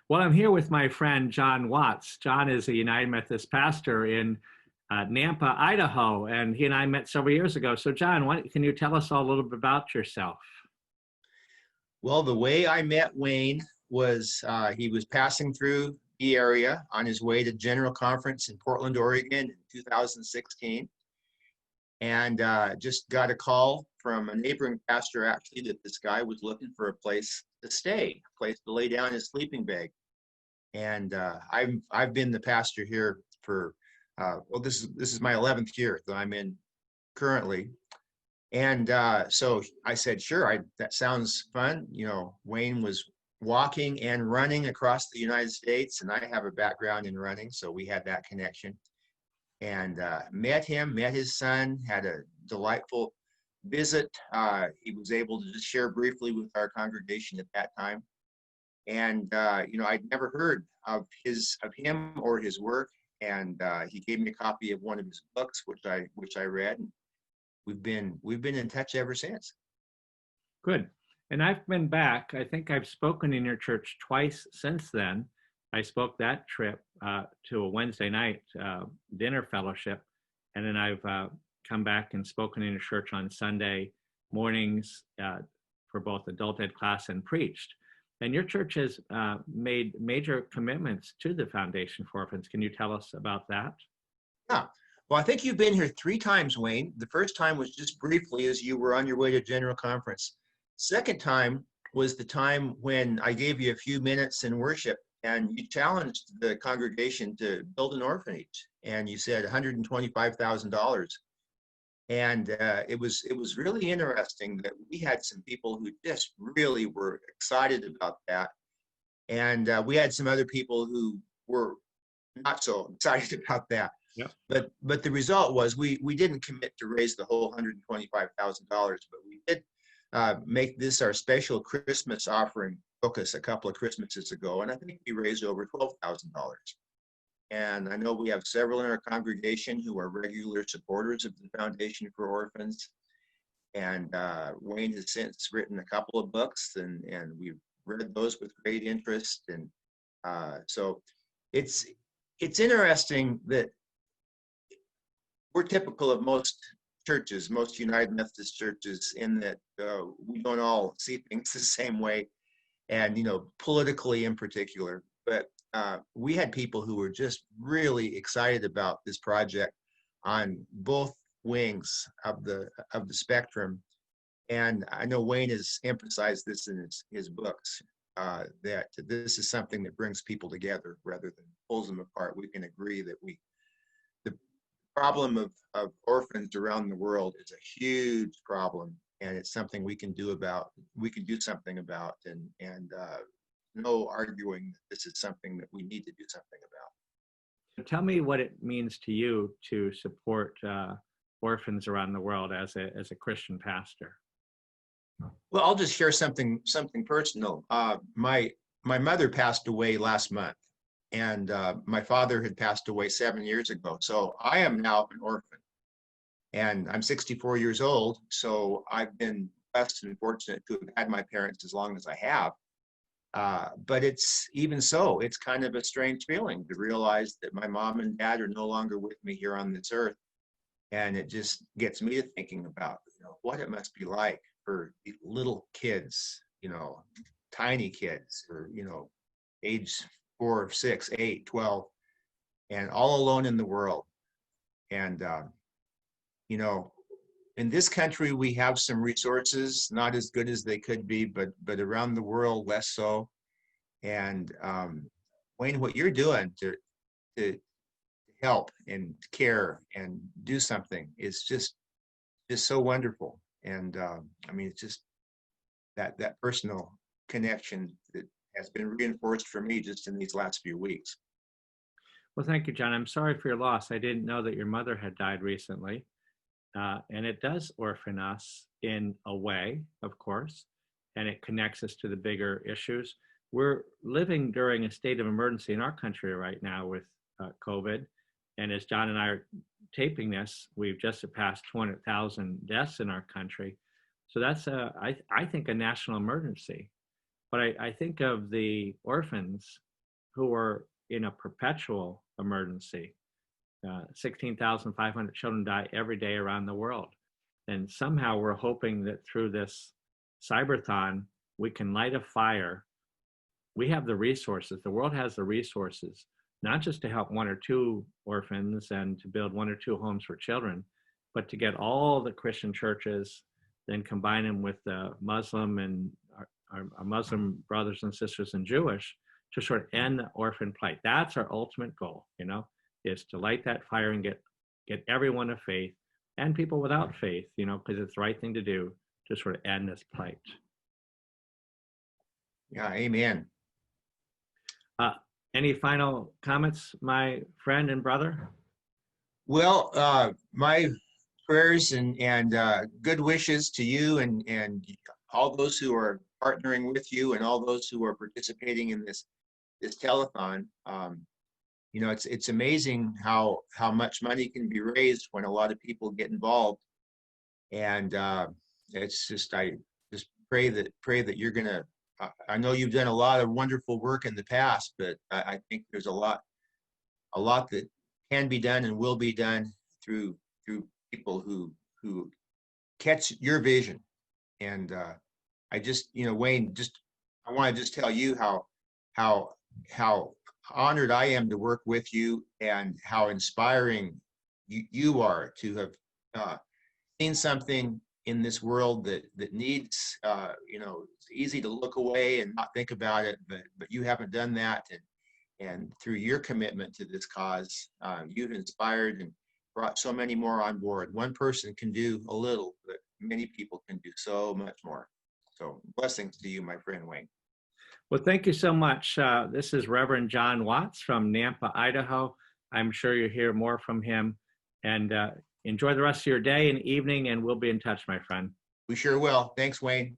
Well, I'm here with my friend John Watts. John is a United Methodist pastor in Nampa, Idaho, and he and I met several years ago. So, John, can you tell us all a little bit about yourself? Well, the way I met Wayne was he was passing through the area on his way to General Conference in Portland, Oregon in 2016, and just got a call from a neighboring pastor actually that this guy was looking for a place to stay, a place to lay down his sleeping bag. And I've been the pastor here for well, this is my 11th year that I'm in currently. And so I said, sure, that sounds fun. You know, Wayne was walking and running across the United States, and I have a background in running, so we had that connection. And met him, met his son, had a delightful visit. He was able to just share briefly with our congregation at that time. And you know, I'd never heard of him or his work, and he gave me a copy of one of his books, which I read. And we've been in touch ever since. Good. And I've been back. I think I've spoken in your church twice since then. I spoke that trip to a Wednesday night dinner fellowship, and then I've come back and spoken in your church on Sunday mornings for both adult ed class and preached. And your church has made major commitments to the Foundation for Orphans. Can you tell us about that? Yeah. Well, I think you've been here 3 times, Wayne. The first time was just briefly as you were on your way to General Conference. Second time was the time when I gave you a few minutes in worship and you challenged the congregation to build an orphanage. And you said $125,000. And it was really interesting that we had some people who just really were excited about that. And we had some other people who were not so excited about that. Yep. But the result was we didn't commit to raise the whole $125,000, but we did make this our special Christmas offering focus a couple of Christmases ago, and I think we raised over $12,000. And I know we have several in our congregation who are regular supporters of the Foundation for Orphans. And Wayne has since written a couple of books, and we've read those with great interest. And so it's interesting that we're typical of most churches, most United Methodist churches, in that we don't all see things the same way, and you know, politically in particular. But we had people who were just really excited about this project on both wings of the spectrum. And I know Wayne has emphasized this in his books, that this is something that brings people together rather than pulls them apart. We can agree that the problem of orphans around the world is a huge problem, and it's something we can do something about, and no arguing that this is something that we need to do something about. Tell me what it means to you to support orphans around the world as a Christian pastor. Well, I'll just share something personal. My mother passed away last month, and my father had passed away 7 years ago. So I am now an orphan, and I'm 64 years old. So I've been blessed and fortunate to have had my parents as long as I have. But it's kind of a strange feeling to realize that my mom and dad are no longer with me here on this earth. And it just gets me to thinking about, you know, what it must be like for little kids, you know, tiny kids, or, you know, age 4, 6, 8, 12, and all alone in the world. And, you know, in this country, we have some resources, not as good as they could be, but around the world, less so. And Wayne, what you're doing to help and care and do something is just so wonderful. And I mean, it's just that personal connection that has been reinforced for me just in these last few weeks. Well, thank you, John. I'm sorry for your loss. I didn't know that your mother had died recently. And it does orphan us in a way, of course, and it connects us to the bigger issues. We're living during a state of emergency in our country right now with COVID. And as John and I are taping this, we've just surpassed 200,000 deaths in our country. So that's, I think, a national emergency. But I think of the orphans who are in a perpetual emergency. 16,500 children die every day around the world. And somehow we're hoping that through this cyberthon, we can light a fire. We have the resources, the world has the resources, not just to help 1 or 2 orphans and to build 1 or 2 homes for children, but to get all the Christian churches, then combine them with the Muslim and our Muslim brothers and sisters and Jewish to sort of end the orphan plight. That's our ultimate goal, is to light that fire and get everyone of faith and people without faith, because it's the right thing to do to sort of end this plight. Yeah, amen. Any final comments, my friend and brother? Well, my prayers and good wishes to you and all those who are partnering with you and all those who are participating in this telethon. It's amazing how much money can be raised when a lot of people get involved, and it's just I just pray that you're gonna. I know you've done a lot of wonderful work in the past, but I think there's a lot that can be done and will be done through people who catch your vision. And I just, Wayne, I want to just tell you how honored I am to work with you and how inspiring you are to have seen something in this world that needs, it's easy to look away and not think about it, but you haven't done that. And through your commitment to this cause, you've inspired and brought so many more on board. One person can do a little, but many people can do so much more. So blessings to you, my friend Wayne. Well, thank you so much. This is Reverend John Watts from Nampa, Idaho. I'm sure you'll hear more from him. And enjoy the rest of your day and evening, and we'll be in touch, my friend. We sure will. Thanks, Wayne.